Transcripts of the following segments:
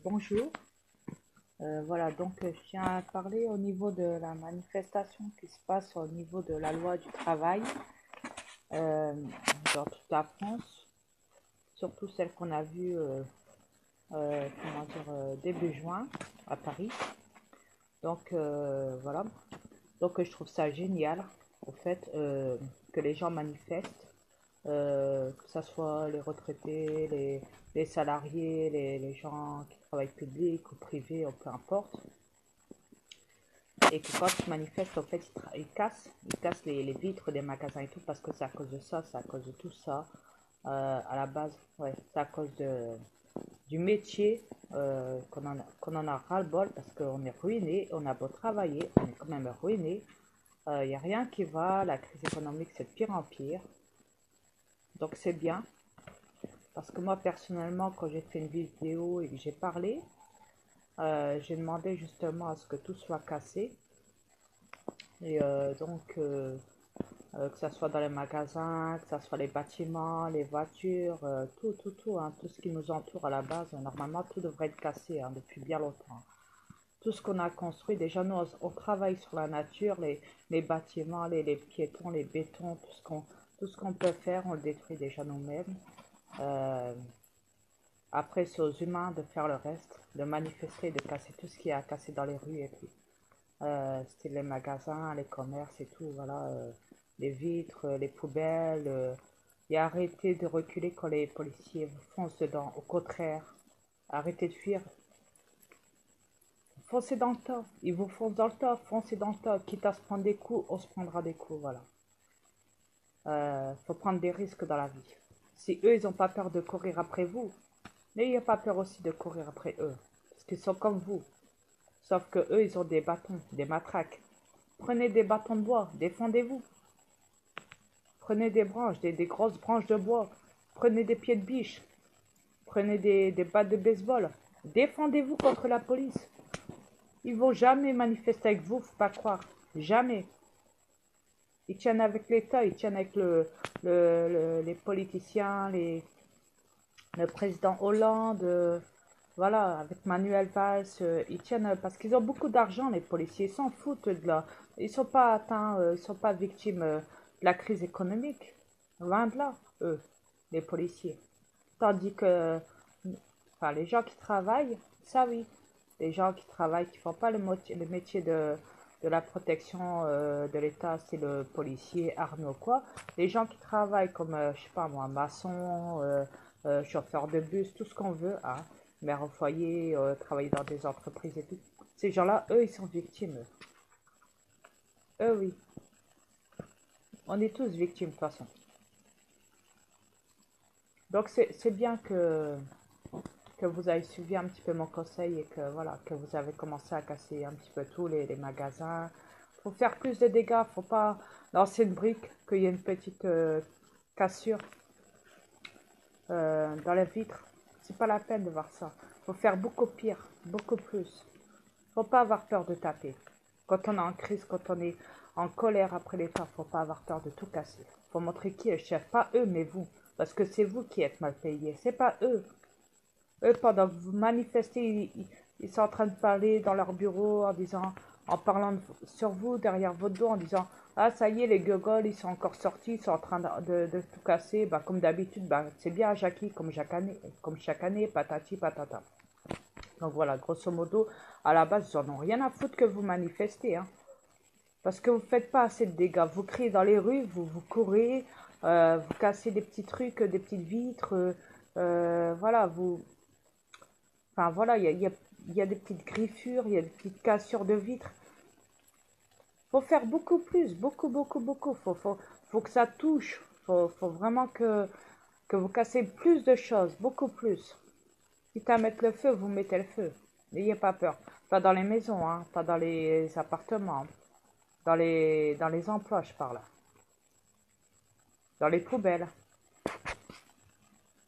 Bonjour. Voilà, donc je tiens à parler au niveau de la manifestation qui se passe au niveau de la loi du travail euh, dans toute la France, surtout celle qu'on a vue comment dire, début juin à Paris. Donc voilà, donc je trouve ça génial au fait que les gens manifestent, que ce soit les retraités, les salariés, les gens qui travaillent public ou privé, ou peu importe. Et que quand ils manifestent, en fait, ils cassent les vitres des magasins et tout, parce que c'est à cause de ça, c'est à cause de tout ça. À la base, ouais, c'est à cause du métier qu'on en a ras-le-bol, parce qu'on est ruiné, on a beau travailler, on est quand même ruiné. Il n'y a rien qui va, la crise économique, c'est de pire en pire. Donc c'est bien, parce que moi, personnellement, quand j'ai fait une vidéo et que j'ai parlé, j'ai demandé justement à ce que tout soit cassé. Et que ça soit dans les magasins, que ça soit les bâtiments, les voitures, tout, hein, tout ce qui nous entoure à la base, normalement tout devrait être cassé hein, depuis bien longtemps. Tout ce qu'on a construit, déjà nous on travaille sur la nature, les bâtiments, les piétons, les bétons, tout ce qu'on peut faire, on le détruit déjà nous-mêmes. Euh, Après c'est aux humains de faire le reste, de manifester, de casser tout ce qui est à casser dans les rues et tout. C'était les magasins, les commerces et tout, voilà, les vitres, les poubelles, et arrêtez de reculer quand les policiers vous foncent dedans. Au contraire, arrêtez de fuir, foncez dans le tas. Ils vous foncent dans le tas, foncez dans le tas. Quitte à se prendre des coups, on se prendra des coups, voilà. Faut prendre des risques dans la vie. Si eux, ils n'ont pas peur de courir après vous, n'ayez pas peur aussi de courir après eux, parce qu'ils sont comme vous. Sauf que eux, ils ont des bâtons, des matraques. Prenez des bâtons de bois, défendez-vous. Prenez des branches, des grosses branches de bois. Prenez des pieds de biche. Prenez des battes de baseball. Défendez-vous contre la police. Ils vont jamais manifester avec vous, faut pas croire. Jamais. Ils tiennent avec l'État, ils tiennent avec les politiciens, le président Hollande, voilà, avec Manuel Valls, ils tiennent parce qu'ils ont beaucoup d'argent, les policiers, ils s'en foutent de là. Ils sont pas atteints, ils sont pas victimes de la crise économique. Loin de là, eux, les policiers. Tandis que, enfin, les gens qui travaillent, ça oui, les gens qui travaillent, qui font pas le métier de la protection de l'État, c'est le policier, armé ou quoi. Les gens qui travaillent comme, je sais pas moi, maçon, chauffeur de bus, tout ce qu'on veut, hein, mère au foyer, travailler dans des entreprises et tout. Ces gens-là, eux, ils sont victimes. Eux, oui. On est tous victimes de toute façon. Donc c'est bien que vous avez suivi un petit peu mon conseil et que voilà, que vous avez commencé à casser un petit peu tous les magasins. Faut faire plus de dégâts, faut pas lancer une brique, qu'il y ait une petite cassure dans la vitre. C'est pas la peine de voir ça. Faut faire beaucoup pire, beaucoup plus. Faut pas avoir peur de taper. Quand on est en crise, quand on est en colère après l'État, faut pas avoir peur de tout casser. Faut montrer qui est le chef, pas eux, mais vous. Parce que c'est vous qui êtes mal payés, c'est pas eux. Eux, pendant que vous manifestez, ils sont en train de parler dans leur bureau en disant, en parlant sur vous, derrière votre dos, en disant, ah ça y est, les gueules, ils sont encore sortis, ils sont en train de tout casser. Bah, comme d'habitude, bah, c'est bien Jackie, comme chaque année, patati patata. Donc voilà, grosso modo, à la base, ils en ont rien à foutre que vous manifestez, hein. Parce que vous ne faites pas assez de dégâts. Vous criez dans les rues, vous courez, vous cassez des petits trucs, des petites vitres, voilà, enfin voilà, il y a des petites griffures, il y a des petites cassures de vitres. Faut faire beaucoup plus, beaucoup, beaucoup, beaucoup. Faut que ça touche. Faut vraiment que vous cassez plus de choses, beaucoup plus. Quitte à mettre le feu, vous mettez le feu. N'ayez pas peur. Pas dans les maisons, hein, pas dans les appartements. Dans les emplois, je parle. Dans les poubelles.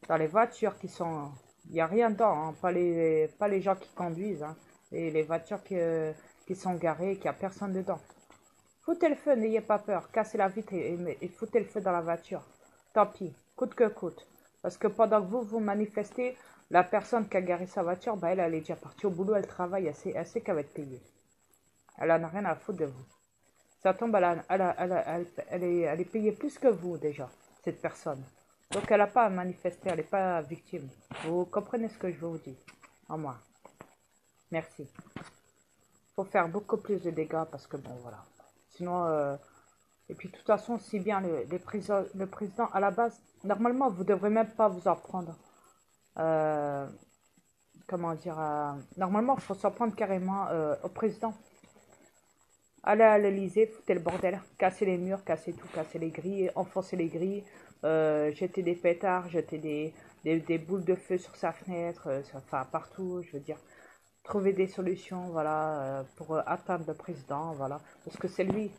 Dans les voitures qui sont... Il n'y a rien dedans, hein, pas les gens qui conduisent. Hein, et les voitures qui sont garées, qu'il n'y a personne dedans. Foutez le feu, n'ayez pas peur. Cassez la vitre et foutez le feu dans la voiture. Tant pis, coûte que coûte. Parce que pendant que vous manifestez, La personne qui a garé sa voiture, bah, elle est déjà partie au boulot, elle travaille, elle sait qu'elle va être payée. Elle en a rien à foutre de vous. Ça tombe, elle est payée plus que vous déjà, cette personne. Donc elle n'a pas à manifester, elle n'est pas victime. Vous comprenez ce que je veux vous dire? En moi. Merci. Faut faire beaucoup plus de dégâts parce que bon voilà. Sinon, et puis de toute façon, si bien le président à la base, normalement vous ne devrez même pas vous en prendre. Comment dire, normalement il faut s'en prendre carrément au président. Allez à l'Elysée, foutez le bordel, casser les murs, casser tout, casser les grilles, enfoncer les grilles, jeter des pétards, jeter des boules de feu sur sa fenêtre, enfin partout, je veux dire, trouver des solutions, voilà, pour atteindre le président, voilà, parce que c'est lui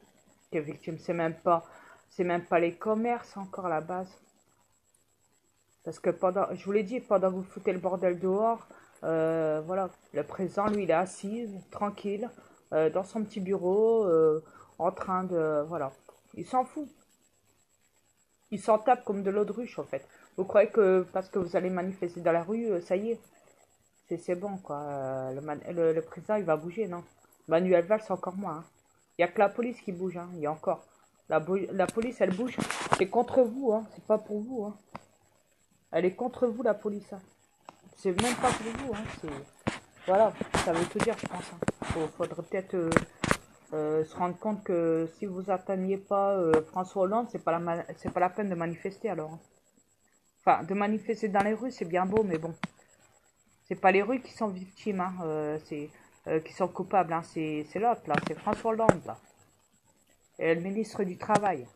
qui est victime, c'est même pas les commerces encore à la base, parce que je vous l'ai dit, pendant que vous foutez le bordel dehors, voilà, le président, lui, il est assis, tranquille, dans son petit bureau, en train de, voilà, il s'en fout. Il s'en tape comme de l'eau de ruche, en fait. Vous croyez que parce que vous allez manifester dans la rue, ça y est, c'est bon, quoi. Le président, il va bouger, non. Manuel Valls, encore moins. Hein. Il n'y a que la police qui bouge, hein. Il y a encore. La police, elle bouge. C'est contre vous, hein. C'est pas pour vous, hein. Elle est contre vous, la police. Hein. C'est même pas pour vous, hein. Voilà, ça veut tout dire, je pense. Hein. Faudrait peut-être se rendre compte que si vous atteigniez pas François Hollande, c'est pas la peine de manifester alors. Hein. Enfin, de manifester dans les rues, c'est bien beau, mais bon. C'est pas les rues qui sont victimes, hein, qui sont coupables, hein, c'est l'autre, là, c'est François Hollande, là. Et le ministre du Travail.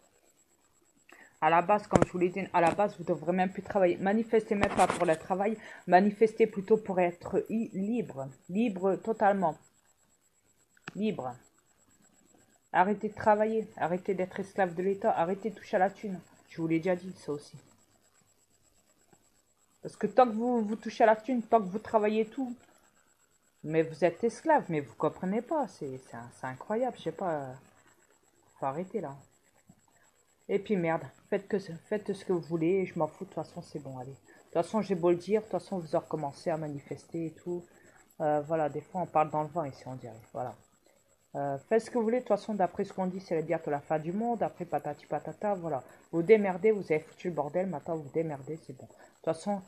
À la base, comme je vous l'ai dit, à la base, vous ne devrez même plus travailler. Manifestez même pas pour le travail, manifestez plutôt pour être libre. Libre totalement. Libre. Arrêtez de travailler, arrêtez d'être esclave de l'État, arrêtez de toucher à la thune. Je vous l'ai déjà dit, ça aussi. Parce que tant que vous touchez à la thune, tant que vous travaillez tout, mais vous êtes esclave, mais vous comprenez pas, c'est incroyable, je sais pas, faut arrêter là. Et puis merde, faites ce que vous voulez, je m'en fous, de toute façon c'est bon, allez. De toute façon j'ai beau le dire, de toute façon vous en recommencez à manifester et tout. Voilà, des fois on parle dans le vent ici on dirait, voilà. Faites ce que vous voulez, de toute façon d'après ce qu'on dit c'est bientôt la fin du monde, après patati patata, voilà. Vous démerdez, vous avez foutu le bordel, maintenant vous démerdez, c'est bon. De toute façon,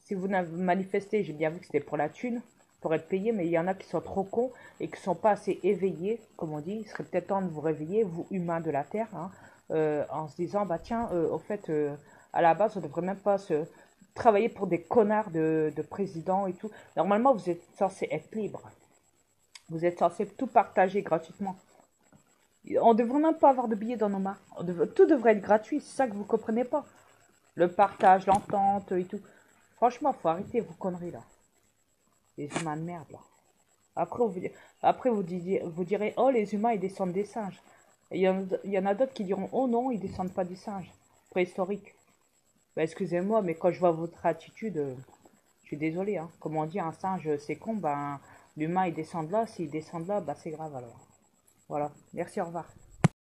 si vous manifestez, j'ai bien vu que c'était pour la thune, pour être payé, mais il y en a qui sont trop cons et qui sont pas assez éveillés, comme on dit. Il serait peut-être temps de vous réveiller, vous humains de la Terre, hein, en se disant, bah tiens, au fait, à la base, on ne devrait même pas se travailler pour des connards de présidents et tout. Normalement, vous êtes censé être libre. Vous êtes censé tout partager gratuitement. On ne devrait même pas avoir de billets dans nos mains. Tout devrait être gratuit, c'est ça que vous comprenez pas. Le partage, l'entente et tout. Franchement, faut arrêter vos conneries là. Les humains de merde là. Après vous direz, oh les humains ils descendent des singes. Il y en a d'autres qui diront, oh non, ils descendent pas des singes. Préhistoriques. Ben, excusez-moi, mais quand je vois votre attitude, je suis désolé. Hein. Comme on dit, un singe c'est con, ben l'humain il descend de là, s'il descend de là, ben c'est grave alors. Voilà. Merci, au revoir.